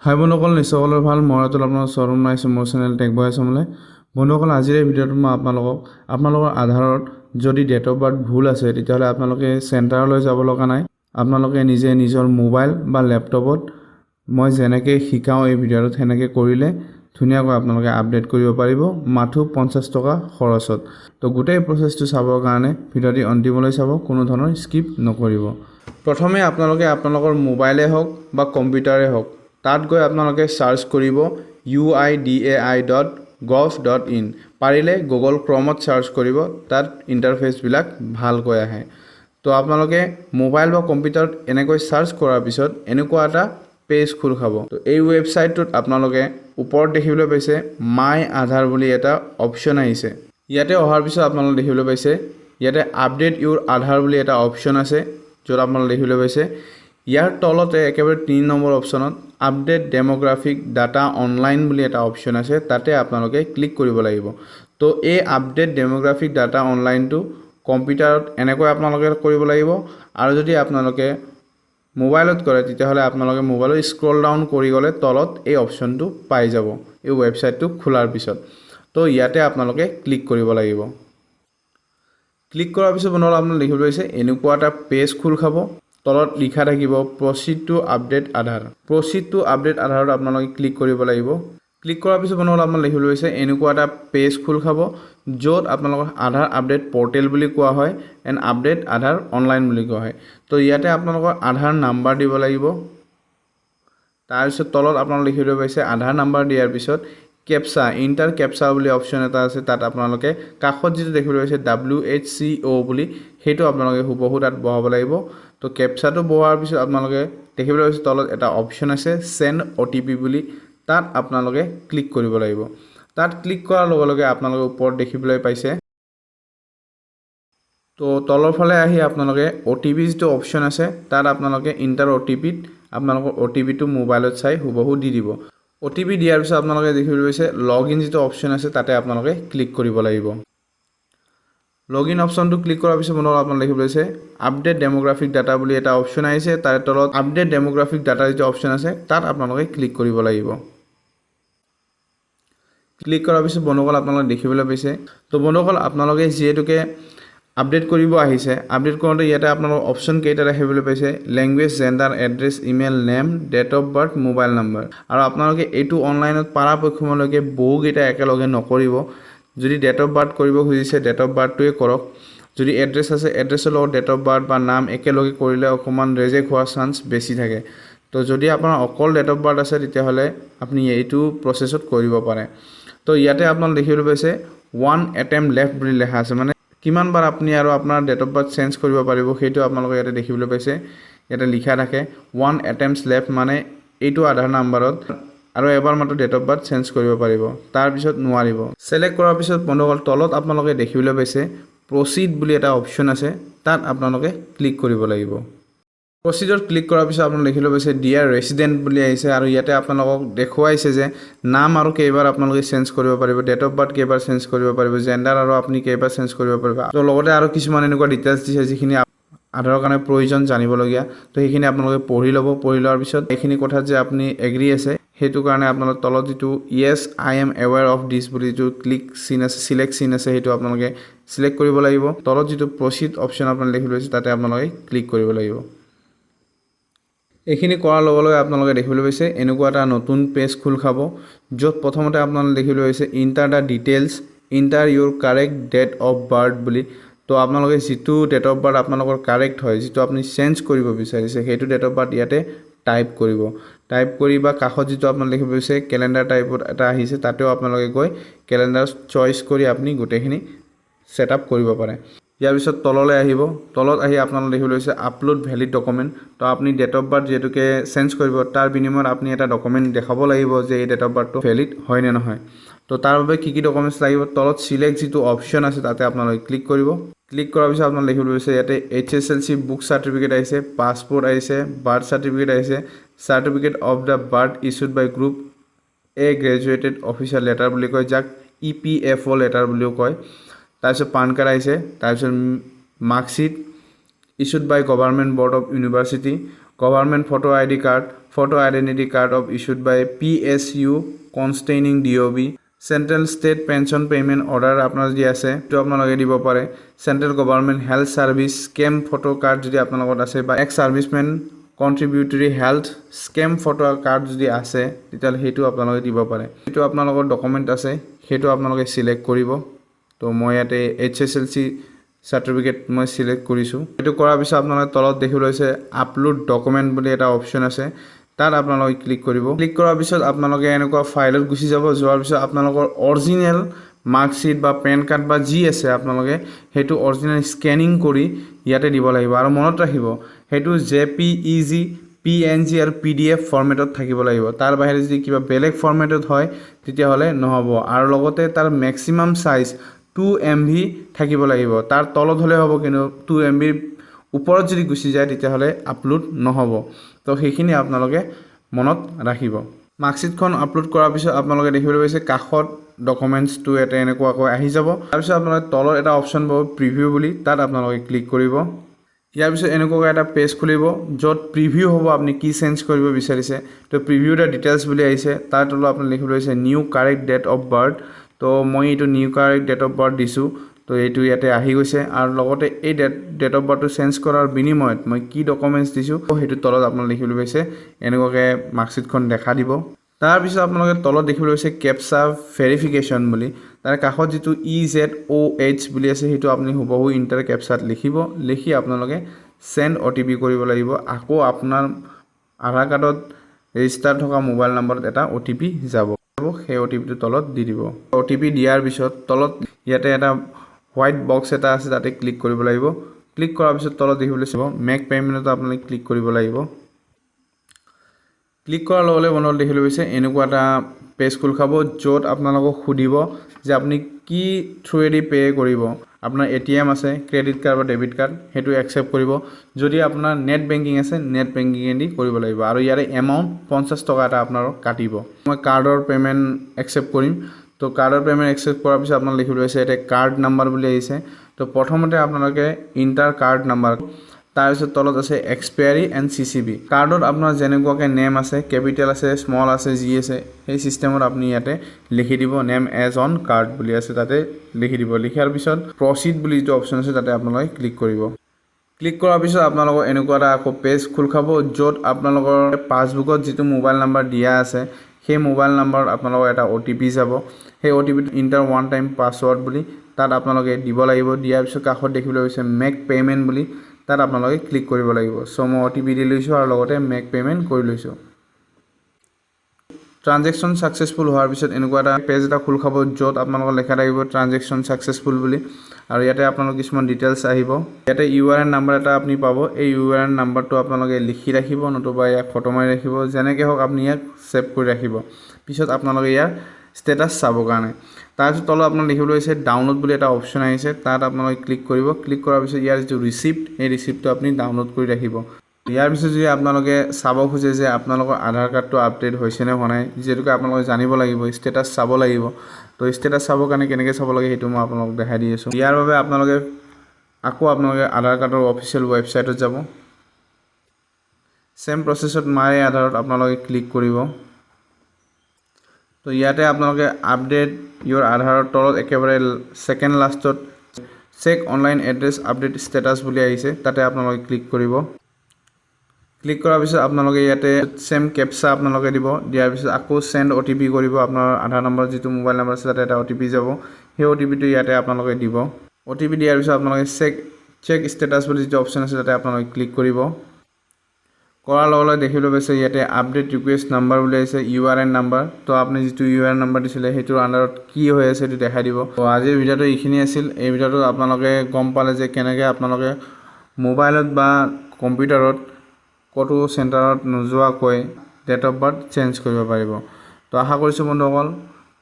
হাই বন্ধুসকল, নিশ্চয়সকলৰ ভাল। মই ৰাতুল আপোনাৰ শ্বৰুম নাইছোঁ মোৰ চেনেল টেক বয় আছামলৈ। বন্ধুসকল, আজিৰ এই ভিডিঅ'টোত মই আপোনালোকৰ আধাৰত যদি ডেট অফ বাৰ্থ ভুল আছে তেতিয়াহ'লে আপোনালোকে চেণ্টাৰলৈ যাব লগা নাই। আপোনালোকে নিজে নিজৰ মোবাইল বা লেপটপত মই যেনেকৈ শিকাওঁ এই ভিডিঅ'টোত সেনেকৈ কৰিলে ধুনীয়াকৈ আপোনালোকে আপডেট কৰিব পাৰিব মাথো 50 টকা খৰচত। তো গোটেই প্ৰচেছটো চাবৰ কাৰণে ভিডিঅ'টি অন্তিমলৈ চাব, কোনো ধৰণৰ স্কিপ নকৰিব। প্ৰথমে আপোনালোকে আপোনালোকৰ মোবাইলে হওক বা কম্পিউটাৰে হওক তাত গৈ আপোনালোকে সাৰ্চ কৰিব uidai.gov.in। পাৰিলে গুগল ক্ৰমত সাৰ্চ কৰিব, তাত ইণ্টাৰফেচবিলাক ভালকৈ আহে। তো আপোনালোকে মোবাইল বা কম্পিউটাৰত এনেকৈ সাৰ্চ কৰাৰ পিছত এনেকুৱা এটা পেজ খোল খাব। তো এই ৱেবছাইটটোত আপোনালোকে ওপৰত দেখিবলৈ পাইছে মাই আধাৰ বুলি এটা অপশ্যন আহিছে। ইয়াতে অহাৰ পিছত আপোনালোকে দেখিবলৈ পাইছে ইয়াতে আপডেট ইউৰ আধাৰ বুলি এটা অপশ্যন আছে, য'ত আপোনালোকে দেখিবলৈ পাইছে। ইয়াৰ তলতে একেবাৰে 3 নম্বৰ অপশ্যনত আপডেট ডেমোগ্ৰাফিক ডাটা অনলাইন বুলি এটা অপশ্যন আছে, তাতে আপোনালোকে ক্লিক কৰিব লাগিব। তো এই আপডেট ডেমোগ্ৰাফিক ডাটা অনলাইনটো কম্পিউটাৰত এনেকৈ আপোনালোকে কৰিব লাগিব, আৰু যদি আপোনালোকে মোবাইলত কৰে তেতিয়াহ'লে আপোনালোকে মোবাইলত স্ক্ৰল ডাউন কৰি গ'লে তলত এই অপশ্যনটো পাই যাব এই ৱেবছাইটটো খোলাৰ পিছত। তো ইয়াতে আপোনালোকে ক্লিক কৰিব লাগিব। ক্লিক কৰাৰ পিছত বন্ধুসকল আপোনালোকে দেখিবলৈ পাইছে এনেকুৱা এটা পেজ খোল খাব। তলত লিখা থাকিব proceed to update Aadhaar. Proceed to update আধাৰত আপোনালোকে ক্লিক কৰিব লাগিব। ক্লিক কৰাৰ পিছত বন্ধুসকল আপোনালোকে দেখিবলৈ পাইছে এনেকুৱা এটা পেজ খোল খাব, য'ত আপোনালোকৰ আধাৰ আপডেট পৰ্টেল বুলি কোৱা হয় এণ্ড আপডেট আধাৰ অনলাইন বুলি কোৱা হয়। তো ইয়াতে আপোনালোকৰ আধাৰ নাম্বাৰ দিব লাগিব। তাৰপিছত তলত আপোনালোকে দেখিবলৈ পাইছে আধাৰ নাম্বাৰ দিয়াৰ পিছত কেপচা ইণ্টাৰ কেপচা বুলি অপশ্যন এটা আছে, তাত আপোনালোকে কাষত যিটো দেখিবলৈ পাইছে WHO বুলি সেইটো আপোনালোকে হুবহু তাত বহাব লাগিব। তো কেপচাটো বহাৰ পিছত আপোনালোকে দেখিবলৈ পাইছে তলত এটা অপশ্যন আছে চেণ্ড OTP বুলি, তাত আপোনালোকে ক্লিক কৰিব লাগিব। তাত ক্লিক কৰাৰ লগে লগে আপোনালোকে ওপৰত দেখিবলৈ পাইছে। তো তলৰ ফালে আহি আপোনালোকে OTP যিটো অপশ্যন আছে তাত আপোনালোকে ইণ্টাৰ OTPত আপোনালোকৰ OTPটো মোবাইলত চাই হুবহু দি দিব। OTP দিয়াৰ পিছত আপোনালোকে দেখিবলৈ পাইছে লগইন যিটো অপশ্যন আছে তাতে আপোনালোকে ক্লিক কৰিব লাগিব। লগইন অপশ্যনটো ক্লিক কৰাৰ পিছত বন্ধুসকল আপোনালোকে দেখিবলৈ পাইছে আপডেট ডেমোগ্ৰাফিক ডাটা বুলি এটা অপশ্যন আহিছে, তাৰে তলত আপডেট ডেমোগ্ৰাফিক ডাটা যিটো অপশ্যন আছে তাত আপোনালোকে ক্লিক কৰিব লাগিব। ক্লিক কৰাৰ পিছত বন্ধুসকল আপোনালোকে দেখিবলৈ পাইছে। তো বন্ধুসকল আপোনালোকে যিহেতুকে আপডেট কৰিব আহিছে, আপডেট কৰোঁতে ইয়াতে আপোনালোকৰ অপশ্যন কেইটা দেখিবলৈ পাইছে language, gender, address, email, name, date of birth, mobile number. আৰু আপোনালোকে এইটো অনলাইনত পৰাপক্ষলৈকে বহুকেইটা একেলগে নকৰিব। যদি ডেট অফ বাৰ্থ কৰিব খুজিছে ডেট অফ বাৰ্থটোৱে কৰক। যদি এড্ৰেছ আছে এড্ৰেছৰ লগত ডেট অফ বাৰ্থ বা নাম একেলগে কৰিলে অকণমান ৰেজেক্ট হোৱাৰ চান্স বেছি থাকে। তো যদি আপোনাৰ অকল ডেট অফ বাৰ্থ আছে তেতিয়াহ'লে আপুনি এইটো প্ৰচেছত কৰিব পাৰে। তো ইয়াতে আপোনালোকে দেখিবলৈ পাইছে 1 attempt left বুলি লেখা আছে, মানে কিমানবাৰ আপুনি আৰু আপোনাৰ ডেট অফ বাৰ্থ চেঞ্জ কৰিব পাৰিব সেইটো আপোনালোকে ইয়াতে দেখিবলৈ পাইছে। ইয়াতে লিখা থাকে 1 attempts left, মানে এইটো আধাৰ নাম্বাৰত আৰু এবাৰ মাত্ৰ ডেট অফ বাৰ্থ চেঞ্জ কৰিব পাৰিব, তাৰপিছত নোৱাৰিব। ছিলেক্ট কৰাৰ পিছত বন্ধুসকল তলত আপোনালোকে দেখিবলৈ পাইছে প্ৰচিড বুলি এটা অপশ্যন আছে, তাত আপোনালোকে ক্লিক কৰিব লাগিব। প্ৰচিডত ক্লিক কৰাৰ পিছত আপোনালোকে দেখিবলৈ পাইছে ডিয়াৰ ৰেচিডেণ্ট বুলি আহিছে, আৰু ইয়াতে আপোনালোকক দেখুৱাইছে যে নাম আৰু কেইবাৰ আপোনালোকে চেঞ্জ কৰিব পাৰিব, ডেট অফ বাৰ্থ কেইবাৰ চেঞ্জ কৰিব পাৰিব, জেণ্ডাৰ আৰু আপুনি কেইবাৰ চেঞ্জ কৰিব পাৰিব। তো লগতে আৰু কিছুমান এনেকুৱা ডিটেইলছ দিছে যিখিনি আধাৰৰ কাৰণে প্ৰয়োজন জানিবলগীয়া। তো সেইখিনি আপোনালোকে পঢ়ি ল'ব। পঢ়ি লোৱাৰ পিছত এইখিনি কথাত যে আপুনি এগ্ৰী আছে সেইটো কাৰণে আপোনালোকে তলত যিটো yes I am aware of this বুলি যিটো ক্লিক চিন আছে, চিলেক্ট চিন আছে, সেইটো আপোনালোকে চিলেক্ট কৰিব লাগিব। তলত যিটো প্ৰচিড অপশ্যন আপোনালোকে দেখিবলৈ পাইছে তাতে আপোনালোকে ক্লিক কৰিব লাগিব। এইখিনি কৰাৰ লগে লগে আপোনালোকে দেখিবলৈ পাইছে এনেকুৱা এটা নতুন পেজ খোল খাব, য'ত প্ৰথমতে আপোনালোকে দেখিবলৈ পাইছে enter the details, enter your correct date of birth বুলি। তো আপোনালোকে যিটো ডেট অফ বাৰ্থ আপোনালোকৰ কাৰেক্ট হয়, যিটো আপুনি চেঞ্জ কৰিব বিচাৰিছে সেইটো ডেট অফ বাৰ্থ ইয়াতে টাইপ কৰিব। টাইপ কৰি বা কাষত যিটো আপোনালোকে দেখিব পাইছে কেলেণ্ডাৰ টাইপত এটা আহিছে, তাতেও আপোনালোকে গৈ কেলেণ্ডাৰ চইচ কৰি আপুনি গোটেইখিনি ছেট আপ কৰিব পাৰে। ইয়াৰ পিছত তললৈ আহিব। তলত আহি আপোনালোকে দেখিবলৈ পাইছে আপলোড ভেলিড ডকুমেণ্ট। তো আপুনি ডেট অফ বাৰ্থ যিহেতুকে চেঞ্জ কৰিব তাৰ বিনিময়ত আপুনি এটা ডকুমেণ্ট দেখাব লাগিব যে এই ডেট অফ বাৰ্থটো ভেলিড হয় নে নহয়। তো তাৰ বাবে কি ডকুমেণ্টছ লাগিব, তলত চিলেক্ট যিটো অপশ্যন আছে তাতে আপোনালোকে ক্লিক কৰিব। ক্লিক কৰাৰ পিছত আপোনালোকে দেখিবলৈ পাইছে ইয়াতে HSLC বুক চাৰ্টিফিকেট আহিছে, পাছপোৰ্ট আহিছে, বাৰ্থ চাৰ্টিফিকেট আহিছে, certificate of the birth issued by group A graduated official letter বুলি কয়, যাক EPFO লেটাৰ বুলিও কয়। তাৰপিছত পান কাৰ্ড আহিছে, তাৰপিছত marksheet issued by government board of university, government photo ID card, photo identity card of issued by PSU containing DOB, Central State Pension Payment Order আপনার যদি আছে তো আপোনালোকে দিব পাৰে Central Government Health Service Scam Photo Card যদি আপোনাৰ লগত আছে বা ex serviceman Contributory Health Scam Photo Card যদি আছে তেতিয়াহ'লে সেইটো আপোনালোকে দিব পাৰে সেইটো আপোনালোকৰ ডকুমেন্ট আছে সেইটো আপোনালোকে সিলেক্ট কৰিব তো মই ইয়াতে HSLC সাৰ্টিফিকেট মই সিলেক্ট কৰিছো এটো কৰাৰ পিছত আপোনালোকে তলত দেখিব লৈছে আপলোড ডকুমেন্ট বুলি এটা অপচন আছে তাত আপোনালোকে ক্লিক কৰিব ক্লিক কৰাৰ পিছত আপোনালোকে এনেকুৱা ফাইলত গুছি যাব যোৱাৰ পিছত আপোনালোকৰ অৰিজিনাল মাৰ্কশিট বা পেন কাৰ্ড বা জি আছে আপোনালোকে হেতু অৰিজিনাল স্ক্যানিং কৰি ইয়াতে দিব লাগিব আৰু মনত ৰাখিব হেতু JPEG PNG আৰু PDF ফৰমেটত থাকিব লাগিব তাৰ বাহিৰে যদি কিবা বেলেগ ফৰমেটত হয় তেতিয়া হলে নহব আৰু লগতে তাৰ ম্যাক্সিমাম সাইজ 2 MB থাকিব লাগিব তাৰ তলত হলে হ'ব কিন্তু 2 MB ওপৰত যদি গুছি যায় তেতিয়া হলে আপলোড নহব তো সেইখিনি আপোনালোকে মনত ৰাখিব মাৰ্কশিটখন আপলোড কৰাৰ পিছত আপোনালোকে দেখিবলৈ পাইছে কাখত ডকুমেন্টস টু এটা এনেকুৱাকৈ আহি যাব তাৰ পিছত আপোনালোকে তলত এটা অপচন পাব প্ৰিভিউ বুলি তাত আপোনালোকে ক্লিক কৰিব ইয়াৰ পিছত এনেকুৱা এটা পেজ খুলিব যত প্ৰিভিউ হ'ব আপুনি কি চেঞ্জ কৰিব বিচাৰিছে তো প্ৰিভিউ দা ডিটেইলছ বুলি আহিছে তাৰ তলত আপুনি লিখিব লৈছে new correct date of birth তো মই এটো new correct date of birth দিছো তো এটো ইয়াতে আহি গৈছে আৰু লগতে এই ডেট অফ বাৰ্থটো চেঞ্জ কৰাৰ বিনিময়ত মই কি ডকুমেন্টস দিছো হেতু তলত আপুনি লিখিব লৈছে এনেকুৱাকে মাৰ্কশিটখন দেখা দিব তাৰ পিছত আপোনালোকে তলত দেখিব লৈছে ক্যাপচা ভেৰিফিকেশন বুলি তাৰ কাখত যেটো EZOH বুলি আছে হেতু আপুনি হুবহু ইন্টাৰ ক্যাপচাত লিখিব লিখি আপোনালোকে সেন্ড OTP কৰিব লাগিব আকৌ আপোনাৰ আধাৰ কাৰ্ডত ৰেজিষ্টাৰ থকা মোবাইল নম্বৰত এটা OTP যাব সেই OTP টো তলত দি দিব OTP দিয়াৰ পিছত তলত ইয়াতে এটা হোৱাইট বক্স এটা আছে তাতে ক্লিক কৰিব লাগিব ক্লিক কৰাৰ পিছত তলত দেখিবলৈ চাব মেক পেমেন্টত আপুনি ক্লিক কৰিব লাগিব ক্লিক কৰাৰ লগে লগে বনত দেখিবলৈ পাইছে এনেকুৱা এটা পেজ খোল খাব যত আপোনালোকক খুদিব যে আপুনি কি থ্ৰুৱেদি পে কৰিব আপোনাৰ ATM আছে ক্ৰেডিট কাৰ্ড বা ডেবিট কাৰ্ড হেতু একসেপ্ট কৰিব যদি আপোনাৰ নেট বেংকিং আছে নেট বেংকিং এদি কৰিব লাগিব আৰু ইয়াৰে এমাউন্ট 50 টকা এটা আপোনাক কাটিব মই কাৰ্ডৰ পেমেন্ট একসেপ্ট কৰিম তো কাৰ্ডৰ পেমেন্ট একসেপ্ট কৰাৰ পিছত আপোনাক লিখিব লৈছে এটা কাৰ্ড নাম্বাৰ বুলি আহিছে তো প্ৰথমতে আপোনালোকে ইন্টাৰ কাৰ্ড নাম্বাৰ তাৰ পিছত তলত আছে এক্সপায়াৰি এণ্ড CCV কাৰ্ডত আপোনাৰ যেনেকুৱাকে নেম আছে ক্যাপিটেল আছে স্মল আছে জি আছে এই সিস্টেমত আপুনি ইয়াতে লিখি দিব নেম এজ অন কাৰ্ড বুলি আছে তাতে লিখি দিব লিখাৰ পিছত প্ৰসিড বুলি যে অপচন আছে তাতে আপোনালোকে ক্লিক কৰিব ক্লিক কৰাৰ পিছত আপোনালোকৰ এনেকুৱা এটা আকৌ পেজ খোল খাব যত আপোনালোকৰ পাসবুকত যেটো মোবাইল নাম্বাৰ দিয়া আছে সেই মোবাইল নাম্বাৰত আপোনালোকৰ এটা OTP যাব সেই OTP inter one time password বুলি তাত আপোনালোকে দিব লাগিব দিয়াৰ পিছত কাখত দেখিবলৈ হৈছে মেক পেমেন্ট বুলি তাত আপোনালোকে ক্লিক কৰিব লাগিব সো মই OTP দি লৈছো আৰু লগতে মেক পেমেন্ট কৰি লৈছো ট্ৰানজেকচন সাকসেসফুল হোৱাৰ পিছত এনেকুৱা এটা পেজ এটা খোল খাব যত আপোনালোকৰ লেখা থাকিব ট্ৰানজেকচন সাকসেসফুল বুলি আৰু ইয়াতে আপোনালোকৰ কিছুমান ডিটেইলছ আহিব ইয়াতে URN নাম্বাৰ এটা আপুনি পাব এই URN নাম্বাৰটো আপোনালোকে লিখি ৰাখিব নতুবা ইয়াক ফটো মাৰি ৰাখিব যেনেকৈ হওক আপুনি ইয়াক সেভ কৰি ৰাখিব পিছত আপোনালোকে ইয়াৰ স্ট্যাটাস চাব কাৰণে তাৰপিছত তলত আপোনাক লিখিব লৈছে ডাউনলোড বুলি এটা অপচন আহিছে তাত আপোনালোকে ক্লিক কৰিব ক্লিক কৰাৰ পিছত ইয়াৰ যে ৰিসিপ্ট এই ৰিসিপ্টটো আপুনি ডাউনলোড কৰি ৰাখিব ইয়াৰ পিছত যদি আপোনালোকে চাব খুজে যে আপোনালোকৰ আধাৰ কাৰ্ডটো আপডেট হৈছে নে হোৱা নাই যেটোকে আপোনালোকে জানিব লাগিব স্ট্যাটাস চাব লাগিব তো স্ট্যাটাস চাব কাৰণে কেনেকৈ চাব লাগে হেতু মই আপোনালোকক দেখাই দি আছো ইয়াৰ বাবে আপোনালোকে আকৌ আপোনালোকে আধাৰ কাৰ্ডৰ অফিচিয়েল ৱেবসাইটত যাব সেম প্ৰসেছত মাই আধাৰত আপোনালোকে ক্লিক কৰিব তো ইয়াতে আপোনালোকে আপডেট ইয়োৰ আধাৰৰ তলত একেবাৰে সেকেন্ড লাষ্টত check online address update status বুলি আহিছে তাতে আপোনালোকে ক্লিক কৰিব ক্লিক কৰাৰ পিছত আপোনালোকে ইয়াতে সেম ক্যাপচা আপোনালোকে দিব দিয়াৰ পিছত আকৌ সেন্ড OTP কৰিব আপোনাৰ আধাৰ নম্বৰ যেটো মোবাইল নম্বৰ আছে তাতে এটা OTP যাব সেই OTP টো ইয়াতে আপোনালোকে দিব OTP দিয়াৰ পিছত আপোনালোকে চেক স্ট্যাটাস বুলি যে অপচন আছে তাতে আপোনালোকে ক্লিক কৰিব কৰাৰ লগে লগে দেখিবলৈ পাইছে ইয়াতে আপডেট ৰিকুৱেষ্ট নাম্বাৰ বুলি আছে URN নাম্বাৰ তো আপুনি যেটো URN নাম্বাৰ দিছিলে হেতুৰ আন্ডাৰত কি হৈ আছে এটো দেখাই দিব তো আজিৰ ভিডিওটো এইখিনি আছিল এই ভিডিওটো আপোনালোকে গম পালে যে কেনেকৈ আপোনালোকে মোবাইলত বা কম্পিউটাৰত কটো চেণ্টাৰত নোযোৱাকৈ ডেট অফ বাৰ্থ চেঞ্জ কৰিব পাৰিব তো আশা কৰিছো বন্ধুসকল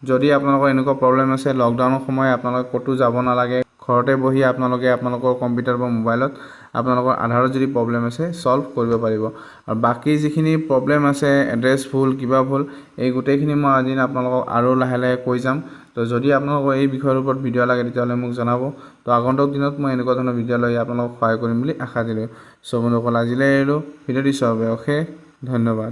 যদি আপোনালোকৰ এনেকুৱা প্ৰবলেম আছে লকডাউনৰ সময় আপোনালোকে কটো যাব নালাগে ঘৰতে বহি আপোনালোকে আপোনালোকৰ কম্পিউটাৰ বা মোবাইলত আপোনালোকৰ আধাৰত যদি প্ৰবলেম আছে সলভ কৰিব পাৰিব আৰু বাকি যিখিনি প্ৰবলেম আছে এড্ৰেছ ভুল কিবা ভুল এই গুটেইখিনি মই আজি আপোনালোকক আৰু লাহে লাহে কৈ যাম তো যদি আপোনালোকৰ এই বিষয়ৰ ওপৰত ভিডিও লাগে তেতিয়াহলে মোক জনাব তো আগন্তুক দিনত মই এনেকুৱা ধৰণৰ ভিডিও লৈ আপোনালোকক সহায় কৰিম বুলি আশা দিলো সো বন্ধুসকল আজিলৈ এৰিলো ভিডিওটি চাবলৈ অশেষ ধন্যবাদ